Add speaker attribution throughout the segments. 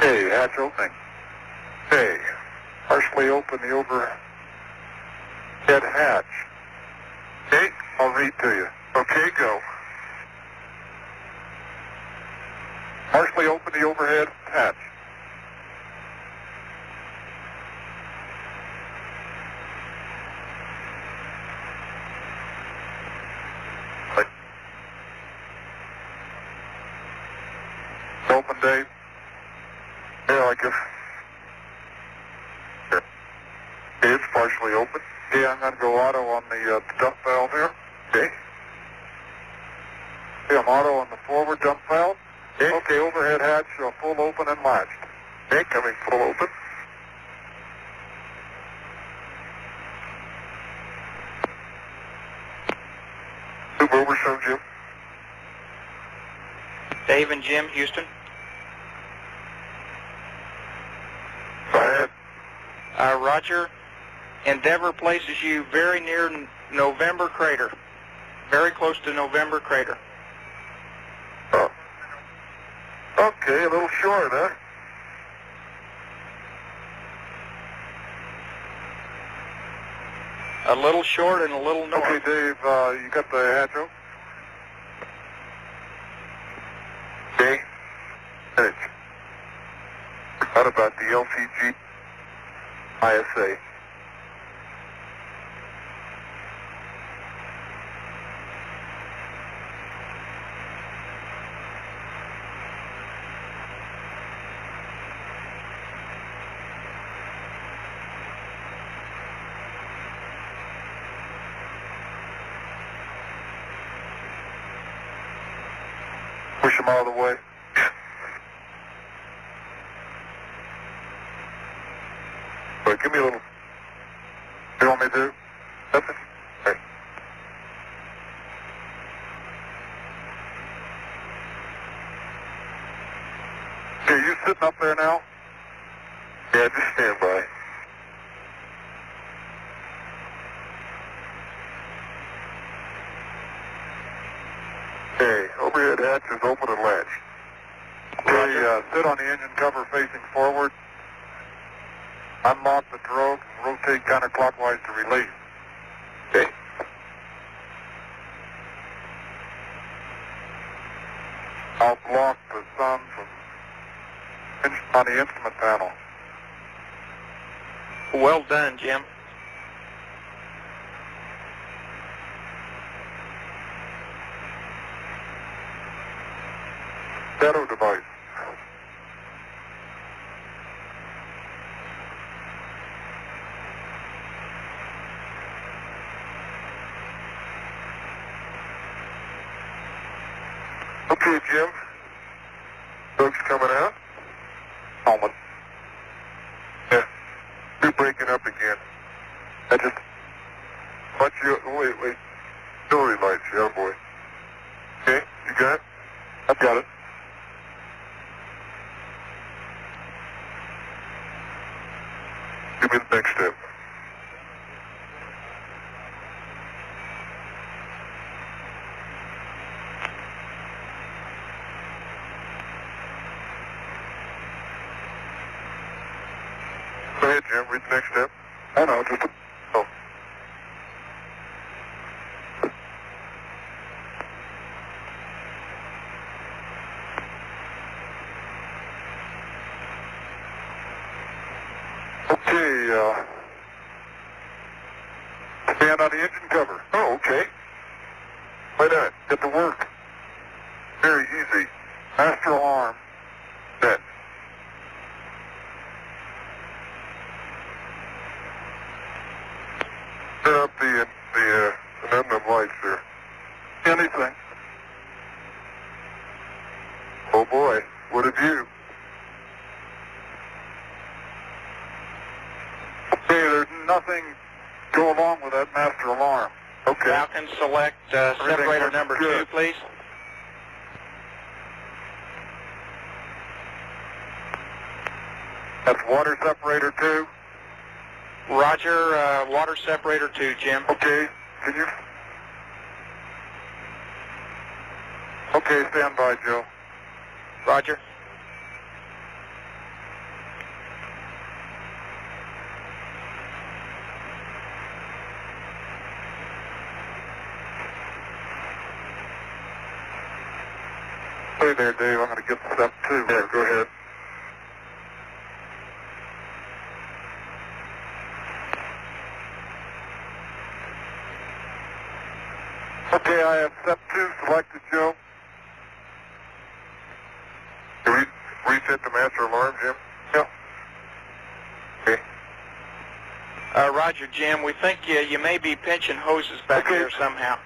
Speaker 1: Okay, hatch opening. Okay, partially open the overhead hatch. Okay, I'll read to you. Okay, go. Partially open the overhead hatch. Open, Dave. Yeah, I guess. Here. Okay, it's partially open. Okay, I'm going to go auto on the dump valve here. Okay. Okay, I'm auto on the forward dump valve. Okay, okay, overhead hatch full open and latched. Okay, coming full open. Move over, so Jim.
Speaker 2: Dave and Jim, Houston.
Speaker 1: Go ahead.
Speaker 2: Roger. Endeavor places you very near November Crater. Very close to November Crater.
Speaker 1: Oh. Okay, a little short, huh?
Speaker 2: A little short and a little north.
Speaker 1: Okay, Dave, you got the hatch open? Okay. Edge. What about the LCG ISA? Push them all the way. But give me a little. You want me to do? Nothing? Okay. Okay, you sitting up there now? Yeah, just stand by. Okay, overhead hatch is open and latched. Okay, sit on the engine cover facing forward. Unlock the drogue and rotate counterclockwise to release. Okay. I'll block the sun from on the instrument panel.
Speaker 2: Well done, Jim.
Speaker 1: Shadow device. Okay, Jim. Doug's coming out. Helmet. Yeah. You're breaking up again. I just... Watch you... Wait. Story lights, yeah, boy. Okay, you got it? I've got it. Give me the next step. Go ahead, Jim. Read the next step. I know, just a... Oh. Okay, stand on the engine cover. Oh, okay. Wait a minute. Get to work. Very easy. Master alarm. Set. Turn up the amendment lights there. Anything. Oh boy, what have you? Okay, there's nothing go along with that master alarm. Okay.
Speaker 2: Falcon, select separator number 2, please.
Speaker 1: That's water separator 2.
Speaker 2: Roger, water separator 2, Jim.
Speaker 1: Okay, can you? Okay, stand by, Joe.
Speaker 2: Roger.
Speaker 1: Hey there, Dave. I'm going to get step 2. Yeah, go ahead. Okay, I have step 2 selected, Joe. Can we reset the master alarm, Jim? Yeah. Okay.
Speaker 2: Roger, Jim. We think you may be pinching hoses back there somehow.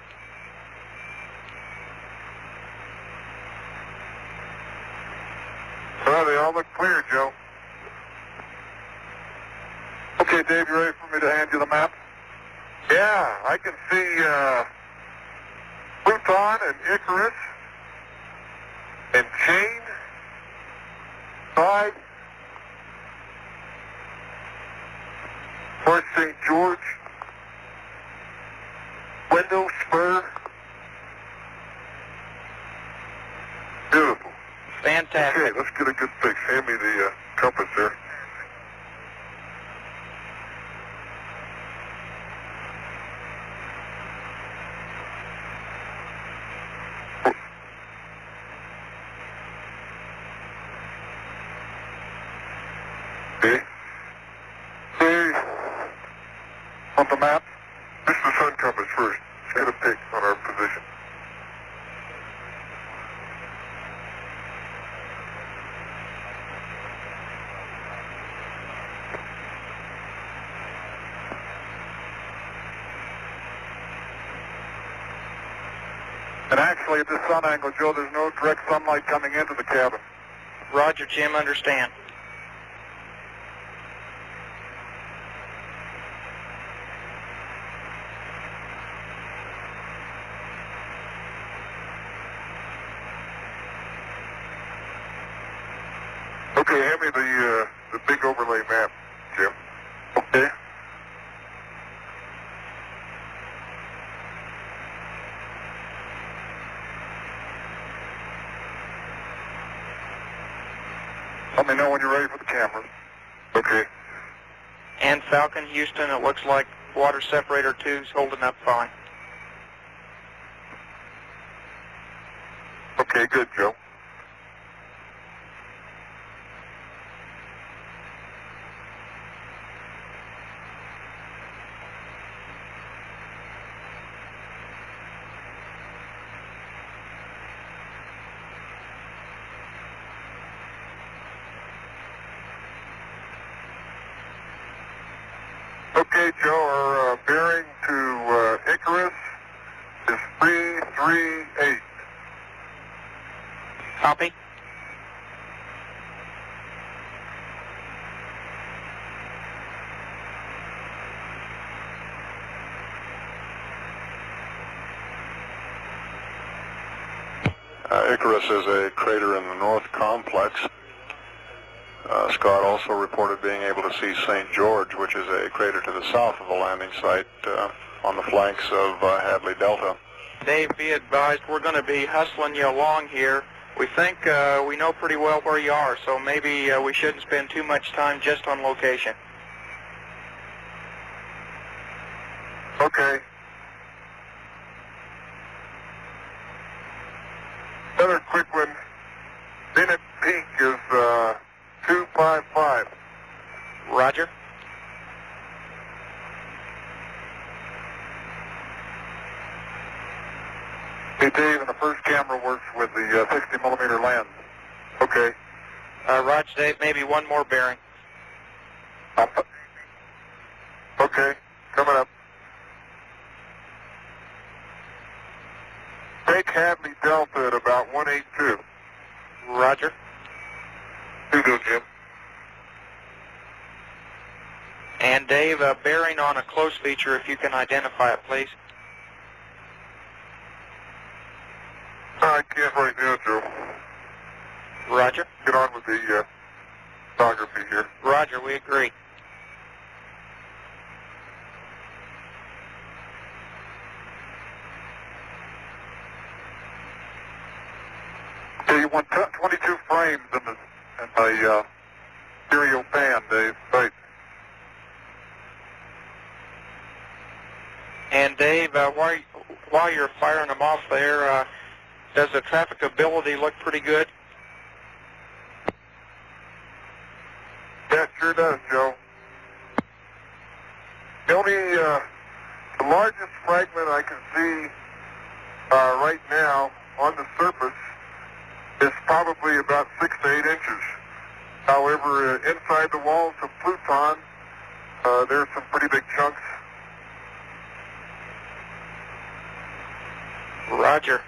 Speaker 1: Well, they all look clear, Joe. Okay, Dave, you ready for me to hand you the map? Yeah, I can see Pluton and Icarus and Chain, Side, Fort St. George, Window, Spur. Beautiful.
Speaker 2: Fantastic.
Speaker 1: Okay, let's get a good fix. Hand me the compass there. Okay. Okay. On the map, this is the sun compass first. Let's get a pick on our position. And actually, at this sun angle, Joe, there's no direct sunlight coming into the cabin.
Speaker 2: Roger, Jim. Understand.
Speaker 1: Okay, hand me the big overlay map, Jim. Okay. Let me know when you're ready for the cameras. Okay.
Speaker 2: And Falcon, Houston, it looks like water separator 2's holding up fine.
Speaker 1: Okay, good, Joe. Okay, Joe, our bearing to Icarus is 338.
Speaker 2: Copy.
Speaker 1: Icarus is a crater in the North Complex. Scott also reported being able to see St. George, which is a crater to the south of the landing site on the flanks of Hadley Delta.
Speaker 2: Dave, be advised, we're going to be hustling you along here. We think we know pretty well where you are, so maybe we shouldn't spend too much time just on location.
Speaker 1: Okay. Another quick one. Bennett Peak is 255.
Speaker 2: Roger.
Speaker 1: Hey, Dave, and the first camera works with the 60 millimeter lens. Okay.
Speaker 2: Roger, Dave, maybe one more bearing.
Speaker 1: Okay, coming up. Take Hadley Delta at about 182.
Speaker 2: Roger.
Speaker 1: Here you go, Jim.
Speaker 2: And Dave, bearing on a close feature, if you can identify it, please.
Speaker 1: I can't right now, Joe.
Speaker 2: Roger.
Speaker 1: Get on with the photography here.
Speaker 2: Roger, we agree.
Speaker 1: Okay, you want 22 frames in the stereo pan, Dave. Right.
Speaker 2: And Dave, while you're firing them off there, Does the trafficability look pretty good?
Speaker 1: Yeah, it sure does, Joe. The only, the largest fragment I can see right now on the surface is probably about 6 to 8 inches. However, inside the walls of Pluton, there's some pretty big chunks.
Speaker 2: Roger.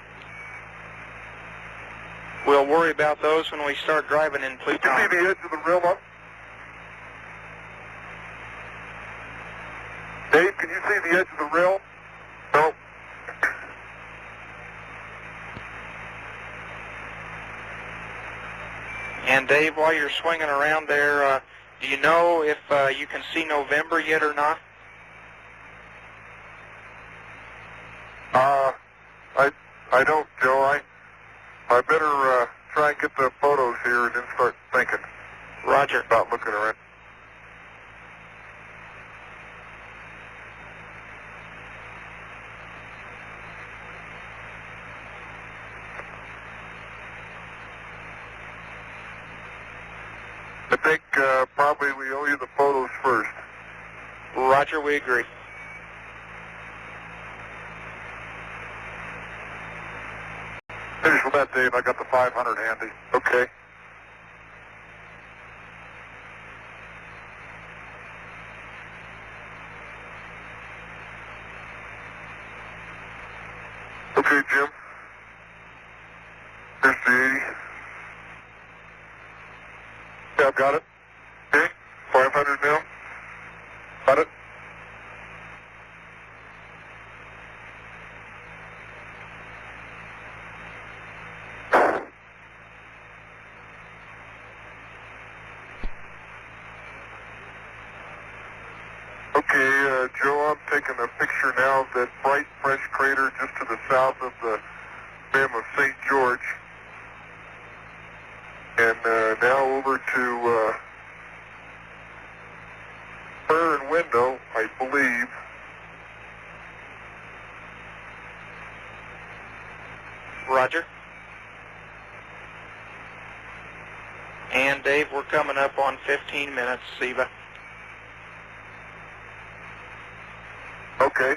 Speaker 2: We'll worry about those when we start driving in Pluton.
Speaker 1: You see the edge of the rim up? Dave, can you see the edge of the rail? No.
Speaker 2: And Dave, while you're swinging around there, do you know if you can see November yet or not?
Speaker 1: I don't, Joe. I better try and get the photos here and then start thinking.
Speaker 2: Roger.
Speaker 1: About looking around. I think probably we owe you the photos first.
Speaker 2: Roger, we agree.
Speaker 1: Finish with that, Dave. I got the 500 handy. Okay. Okay, Jim. Here's the 80. Yeah, I've got it. Okay. 500 now. Got it. Okay, Joe, I'm taking a picture now of that bright, fresh crater just to the south of the rim of St. George. And now over to Fur and Window, I believe.
Speaker 2: Roger. And Dave, we're coming up on 15 minutes, EVA.
Speaker 1: Okay.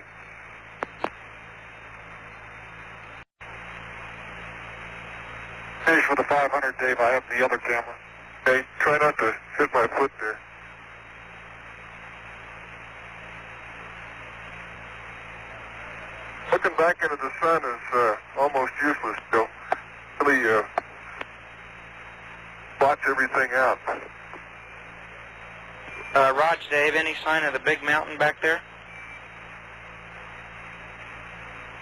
Speaker 1: Finish with the 500, Dave. I have the other camera. Okay, try not to hit my foot there. Looking back into the sun is almost useless, Joe. Really blots everything out.
Speaker 2: Rog, Dave, any sign of the big mountain back there?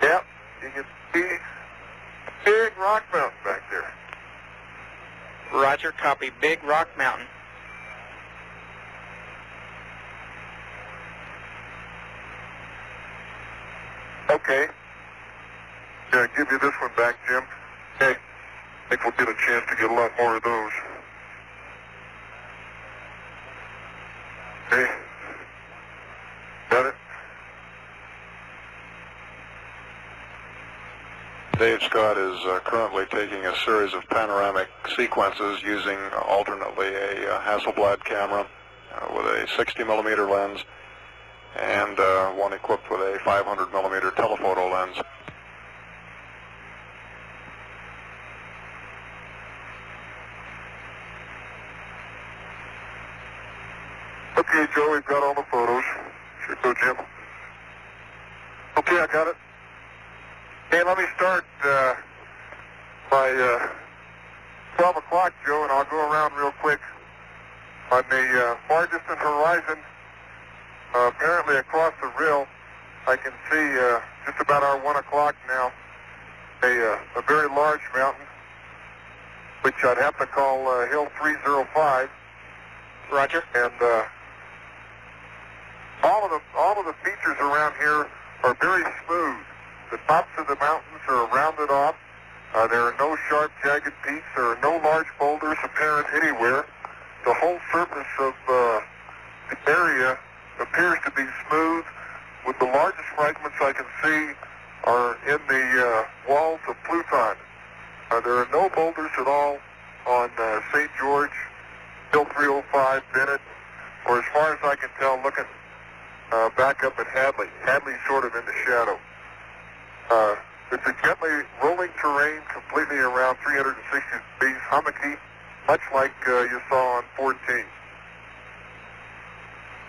Speaker 1: Yep, you can see a big rock mountain back there.
Speaker 2: Roger, copy. Big Rock Mountain.
Speaker 1: Okay. Yeah, give you this one back, Jim. Okay. I think we'll get a chance to get a lot more of those. Okay. Got it?
Speaker 3: Dave Scott is currently taking a series of panoramic sequences using alternately a Hasselblad camera with a 60mm lens and one equipped with a 500mm telephoto lens.
Speaker 1: Okay, Joe, we've got all the photos. Should go, Jim. Okay, I got it. Hey, let me start by 12 o'clock, Joe, and I'll go around real quick. On the far distant horizon, apparently across the rill, I can see just about our 1 o'clock now, a very large mountain, which I'd have to call Hill 305.
Speaker 2: Roger.
Speaker 1: And all of the features around here are very smooth. The tops of the mountains are rounded off. There are no sharp, jagged peaks. There are no large boulders apparent anywhere. The whole surface of the area appears to be smooth, with the largest fragments I can see are in the walls of Pluton. There are no boulders at all on St. George, Hill 305, Bennett, or as far as I can tell, looking back up at Hadley. Hadley's sort of in the shadow. It's a gently rolling terrain, completely around 360 degrees, hummocky, much like you saw on 14.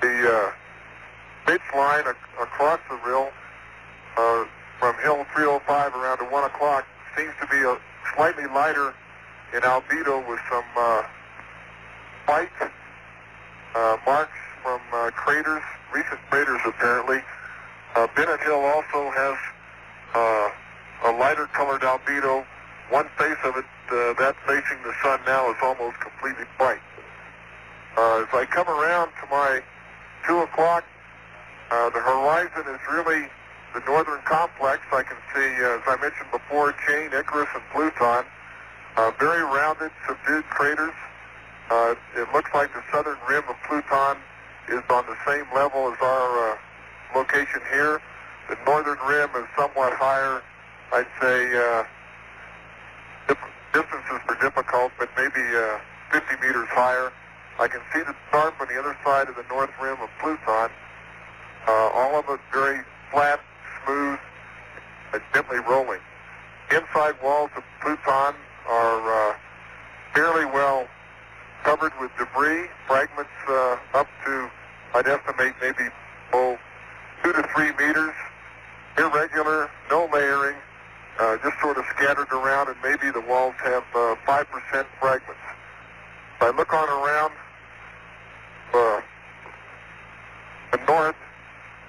Speaker 1: The ridge line across the rill from Hill 305 around to 1 o'clock seems to be slightly lighter in albedo with some white marks from craters, recent craters apparently. Bennett Hill also has a lighter colored albedo. One face of it, that facing the sun now, is almost completely white. As I come around to my 2 o'clock, the horizon is really the northern complex. I can see, as I mentioned before, Chain, Icarus, and Pluton. Very rounded, subdued craters. It looks like the southern rim of Pluton is on the same level as our location here. The northern rim is somewhat higher. I'd say distances are difficult, but maybe 50 meters higher. I can see the scarp on the other side of the north rim of Pluton. All of it very flat, smooth, gently rolling. Inside walls of Pluton are fairly well covered with debris, fragments up to, I'd estimate, maybe 2 to 3 meters. Irregular, no layering, just sort of scattered around, and maybe the walls have 5% fragments. If I look on around the north,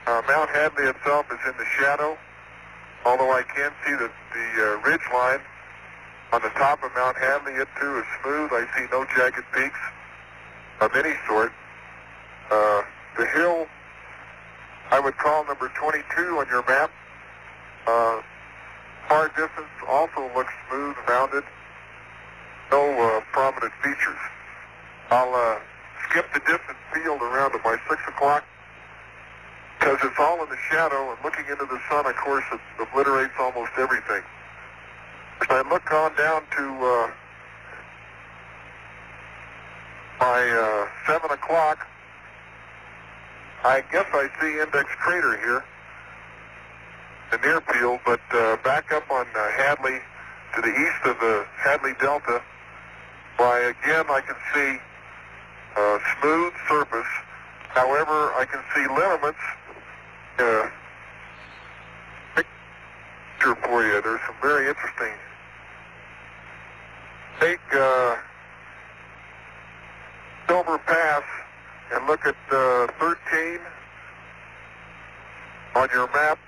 Speaker 1: Mount Hadley itself is in the shadow, although I can see that the ridge line on the top of Mount Hadley, it too is smooth. I see no jagged peaks of any sort. The hill I would call number 22 on your map. Far distance also looks smooth, rounded, no prominent features. I'll skip the distant field around to my 6 o'clock because it's all in the shadow, and looking into the sun, of course, it obliterates almost everything. If I look on down to my 7 o'clock, I guess I see Index Crater here, the near field, but back up on Hadley to the east of the Hadley Delta, why again I can see smooth surface. However, I can see lineaments. Picture for you. There's some very interesting. Take Silver Pass and look at 13 on your map.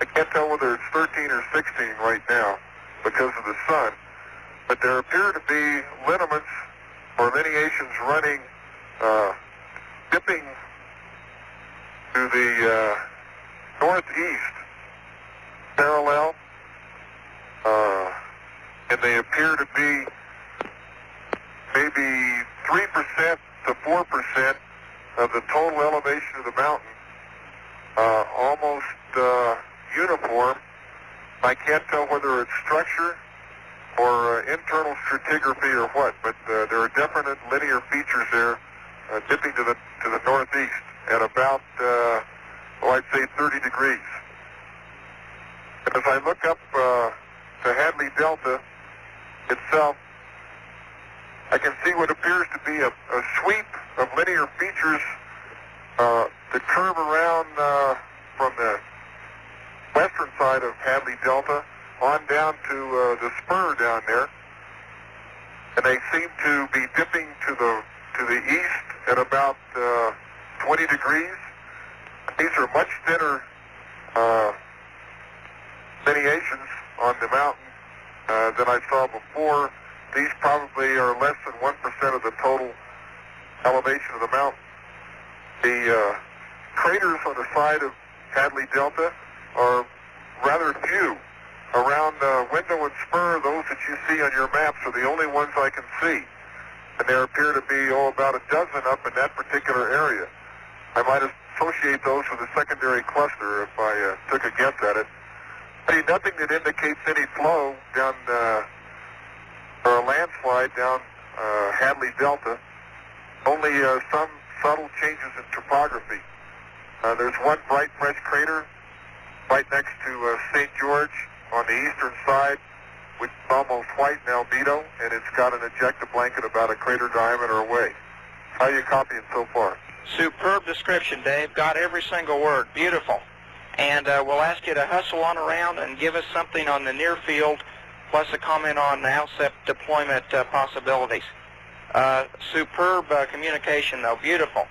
Speaker 1: I can't tell whether it's 13 or 16 right now because of the sun, but there appear to be lineaments or lineations running, dipping to the northeast parallel, and they appear to be maybe 3% to 4% of the total elevation of the mountain, almost uniform. I can't tell whether it's structure or internal stratigraphy or what, but there are definite linear features there dipping to the northeast at about, I'd say 30 degrees. And as I look up to Hadley Delta itself, I can see what appears to be a sweep of linear features that curve around from the western side of Hadley Delta on down to the spur down there, and they seem to be dipping to the east at about 20 degrees. These are much thinner lineations on the mountain than I saw before. These probably are less than 1% of the total elevation of the mountain. The craters on the side of Hadley Delta are rather few. Around Window and Spur, those that you see on your maps are the only ones I can see. And there appear to be, about a dozen up in that particular area. I might associate those with a secondary cluster if I took a guess at it. See, nothing that indicates any flow down, or a landslide down Hadley Delta. Only some subtle changes in topography. There's one bright, fresh crater right next to St. George on the eastern side, which is almost white in albedo, and it's got an ejecta blanket about a crater diameter away. How are you copying so far?
Speaker 2: Superb description, Dave. Got every single word. Beautiful. And we'll ask you to hustle on around and give us something on the near field, plus a comment on the ALSEP deployment possibilities. Superb communication, though. Beautiful.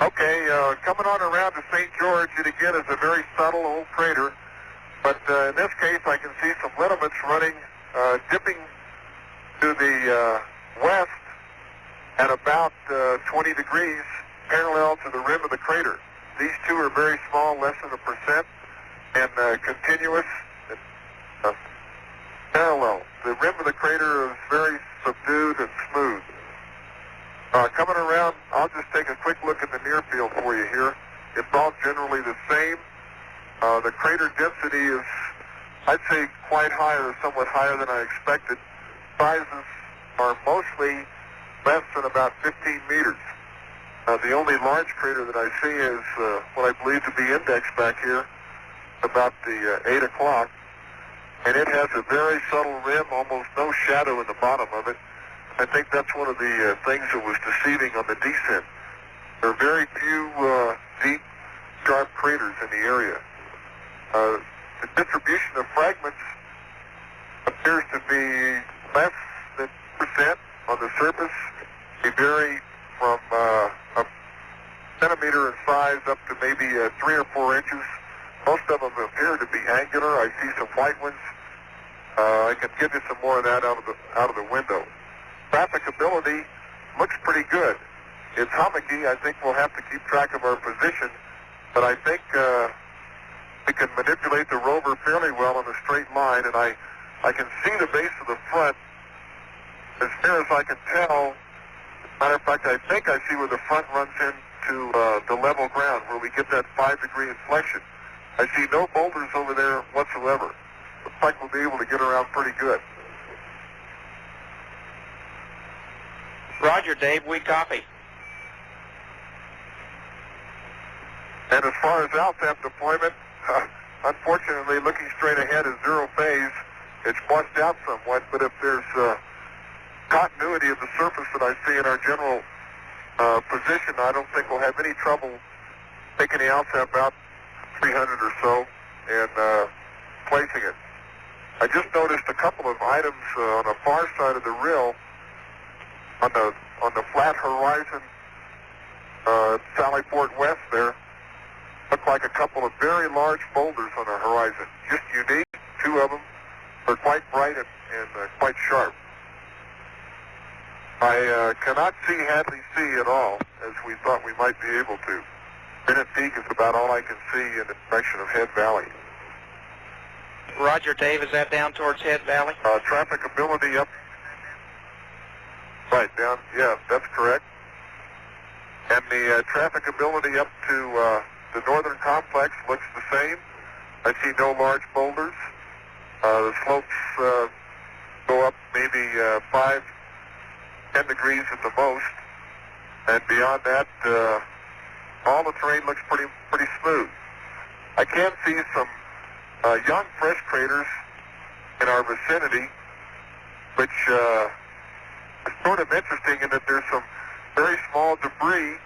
Speaker 1: Okay, coming on around to St. George, it again is a very subtle old crater, but in this case I can see some lineaments running, dipping to the west at about 20 degrees parallel to the rim of the crater. These two are very small, less than 1%, and continuous and parallel. The rim of the crater is very subdued and smooth. Coming around, I'll just take a quick look at the near field for you here. It's all generally the same. The crater density is, I'd say, quite high or somewhat higher than I expected. Sizes are mostly less than about 15 meters. The only large crater that I see is what I believe to be indexed back here, about the 8 o'clock. And it has a very subtle rim, almost no shadow in the bottom of it. I think that's one of the things that was deceiving on the descent. There are very few deep, sharp craters in the area. The distribution of fragments appears to be less than 2% on the surface. They vary from a centimeter in size up to maybe 3 or 4 inches. Most of them appear to be angular. I see some white ones. I can give you some more of that out of the window. Trafficability looks pretty good. It's hummocky. I think we'll have to keep track of our position, but I think we can manipulate the rover fairly well in a straight line, and I can see the base of the front as near as I can tell. Matter of fact, I think I see where the front runs into the level ground, where we get that 5-degree inflection. I see no boulders over there whatsoever. Looks like we'll be able to get around pretty good.
Speaker 2: Roger, Dave. We copy.
Speaker 1: And as far as ALSEP deployment, unfortunately, looking straight ahead is zero phase. It's washed out somewhat, but if there's continuity of the surface that I see in our general position, I don't think we'll have any trouble taking the ALSEP out 300 or so and placing it. I just noticed a couple of items on the far side of the rill, on the flat horizon, Sallyport West there, look like a couple of very large boulders on the horizon. Just unique, 2 of them. They're quite bright and quite sharp. I cannot see Hadley Sea at all, as we thought we might be able to. Bennett Peak is about all I can see in the direction of Head Valley.
Speaker 2: Roger, Dave. Is that down towards Head Valley?
Speaker 1: Trafficability up. Right, down. Yeah, that's correct. And the trafficability up to the northern complex looks the same. I see no large boulders. The slopes go up maybe 5-10 degrees at the most. And beyond that, all the terrain looks pretty smooth. I can see some young fresh craters in our vicinity, which is sort of interesting in that there's some very small debris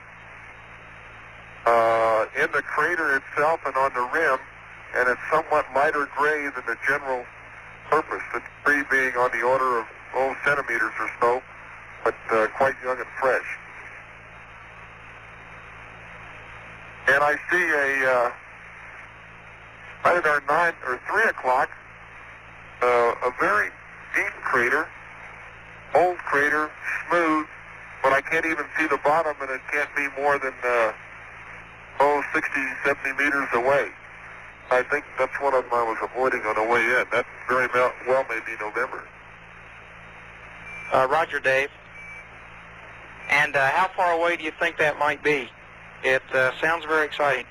Speaker 1: in the crater itself and on the rim, and it's somewhat lighter gray than the general surface, the debris being on the order of centimeters or so, but quite young and fresh. And I see right at our 9 or 3 o'clock, a very deep crater, old crater, smooth, but I can't even see the bottom, and it can't be more than 60, 70 meters away. I think that's one of them I was avoiding on the way in. That very well may be November.
Speaker 2: Roger, Dave. And how far away do you think that might be? It sounds very exciting.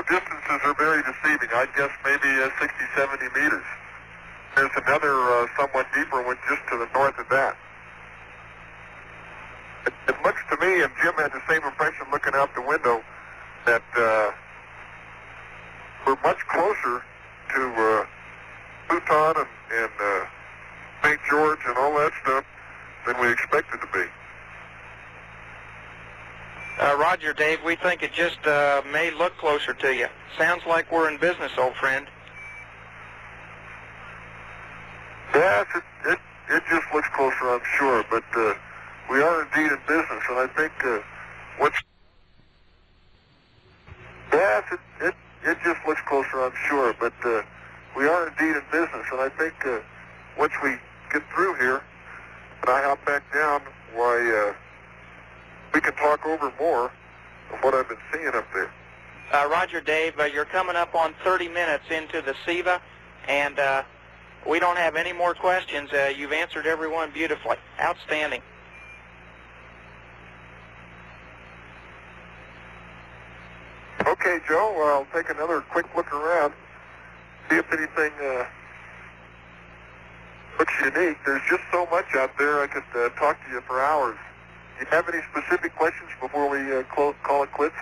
Speaker 1: distances are very deceiving. I'd guess maybe 60, 70 meters. There's another somewhat deeper one just to the north of that. It looks to me, and Jim had the same impression looking out the window, that we're much closer to Pluton and St. George and all that stuff than we expected to be.
Speaker 2: Roger, Dave. We think it just may look closer to you. Sounds like we're in business, old friend.
Speaker 1: Yes, it just looks closer, I'm sure, but we are indeed in business, and I think what's... Yes, it just looks closer, I'm sure, but we are indeed in business, and I think once we get through here, and I hop back down, why, we can talk over more of what I've been seeing up there.
Speaker 2: Roger, Dave. You're coming up on 30 minutes into the SEVA, and we don't have any more questions. You've answered everyone beautifully. Outstanding.
Speaker 1: Okay, Joe, I'll take another quick look around, see if anything looks unique. There's just so much out there, I could talk to you for hours. Do you have any specific questions before we call it quits?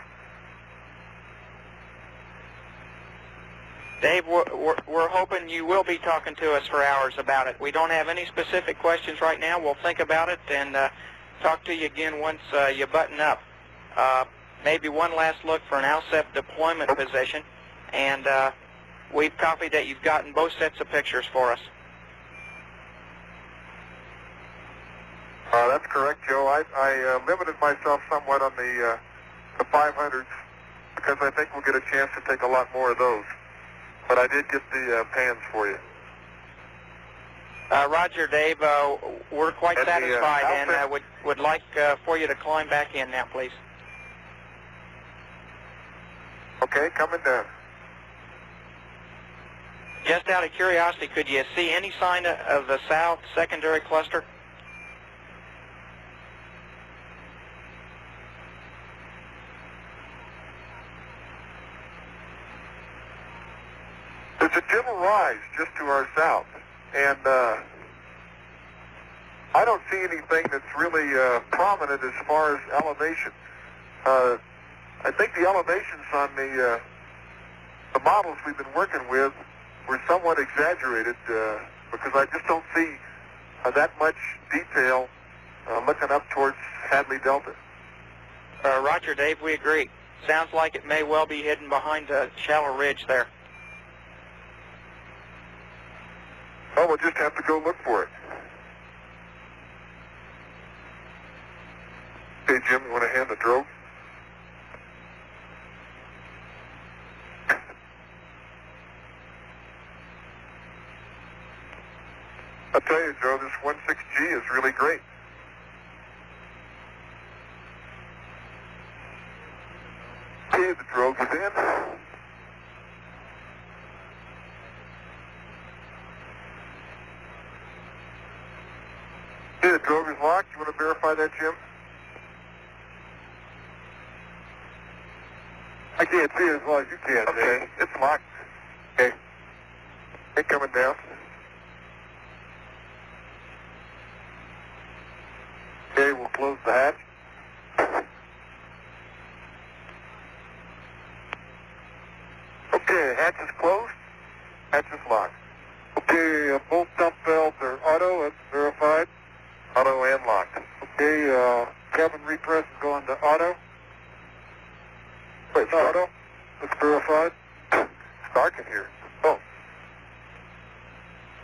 Speaker 2: Dave, we're hoping you will be talking to us for hours about it. We don't have any specific questions right now. We'll think about it and talk to you again once you button up. Maybe one last look for an ALSEP deployment position, and we've copied that you've gotten both sets of pictures for us.
Speaker 1: That's correct, Joe. I limited myself somewhat on the 500s because I think we'll get a chance to take a lot more of those. But I did get the pans for you.
Speaker 2: Roger, Dave. We're quite satisfied, and would like for you to climb back in now, please.
Speaker 1: Okay, coming down.
Speaker 2: Just out of curiosity, could you see any sign of the south secondary cluster?
Speaker 1: There's a gentle rise just to our south, and I don't see anything that's really prominent as far as elevation. I think the elevations on the models we've been working with were somewhat exaggerated because I just don't see that much detail looking up towards Hadley Delta.
Speaker 2: Roger, Dave, we agree. Sounds like it may well be hidden behind a shallow ridge there.
Speaker 1: Oh, we'll just have to go look for it. Hey, Jim, you want to hand the drogue? I'll tell you, Joe, this 16G is really great. Okay, the drogue is in. Okay, the drogue is locked. You want to verify that, Jim? I can't see it as well as you can. Okay, it's locked. Okay. Okay, coming down. Okay, we'll close the hatch. Okay, hatch is closed. Hatch is locked. Okay, both dump valves are auto. That's verified. Auto and locked. Okay, cabin repress is going to auto. Wait, auto? That's verified. It's dark in here. Oh.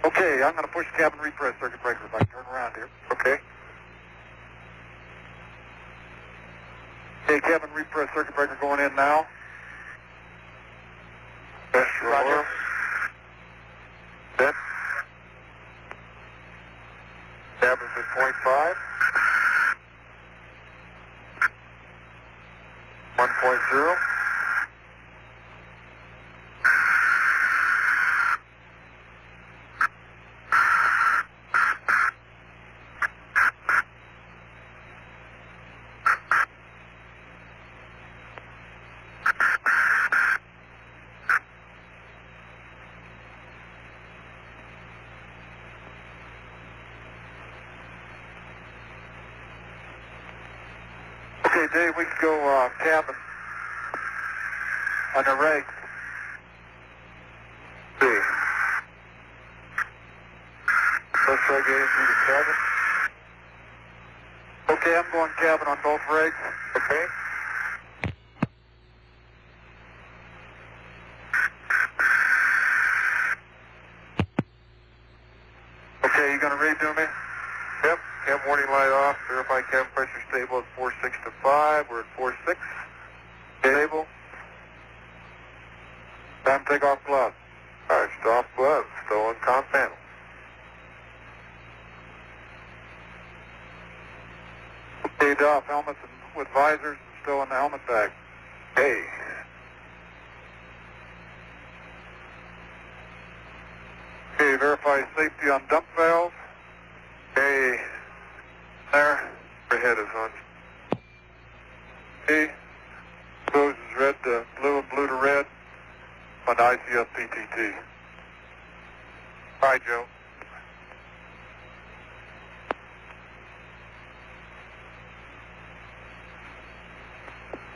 Speaker 1: Okay, I'm going to push the cabin repress circuit breaker if I can turn around here. Okay. Okay, cabin repress circuit breaker going in now. Yes, Roger. Set. Cabin's at 0.5. 1.0. Okay, Dave, we can go cabin on the right. See. Let's try getting through the cabin. Okay, I'm going cabin on both rigs. Okay. Okay, you gonna read to me? Yep. Cab warning light off. Verify cabin pressure stable at 4.6 to 5. We're at 4.6. Stable. Time to take off gloves. Alright, still off gloves. Still on comm panel. Okay, off helmets and with visors and still in the helmet bag. Hey. Okay, verify safety on dump valves. Okay. There. Overhead is on. Okay. Close is red to blue and blue to red. On ICF PTT. Hi, Joe.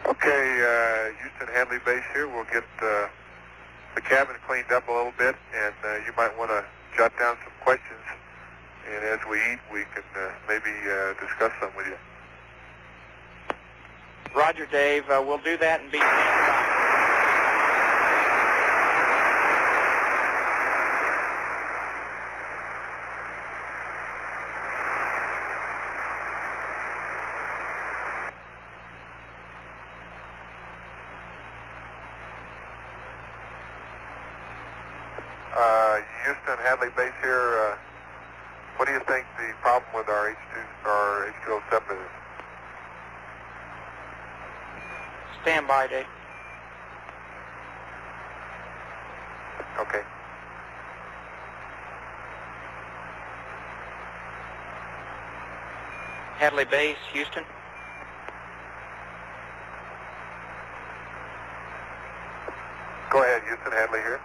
Speaker 1: Okay, Houston Hadley Base here. We'll get the cabin cleaned up a little bit, and you might want to jot down some questions. And as we eat, we can maybe discuss some with you.
Speaker 2: Roger, Dave. We'll do that and be standing by.
Speaker 1: Houston Hadley Base here. What do you think the problem with our H207 is?
Speaker 2: Stand by, Dave.
Speaker 1: Okay.
Speaker 2: Hadley Base, Houston.
Speaker 1: Go ahead, Houston Hadley here.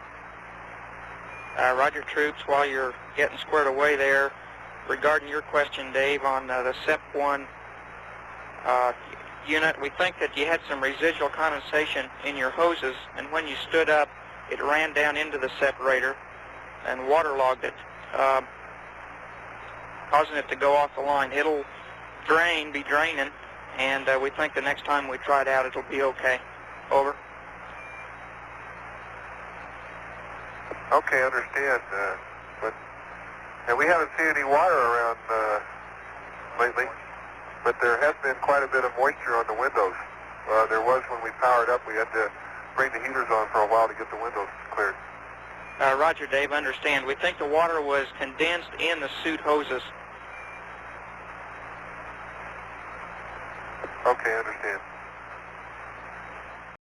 Speaker 2: Roger, troops, while you're getting squared away there, regarding your question, Dave, on the SEP-1 unit, we think that you had some residual condensation in your hoses, and when you stood up, it ran down into the separator and waterlogged it, causing it to go off the line. It'll be draining, and we think the next time we try it out, it'll be okay. Over.
Speaker 1: Okay, understand. And we haven't seen any water around lately, but there has been quite a bit of moisture on the windows. There was when we powered up. We had to bring the heaters on for a while to get the windows cleared.
Speaker 2: Roger, Dave, understand. We think the water was condensed in the suit hoses.
Speaker 1: Okay, understand.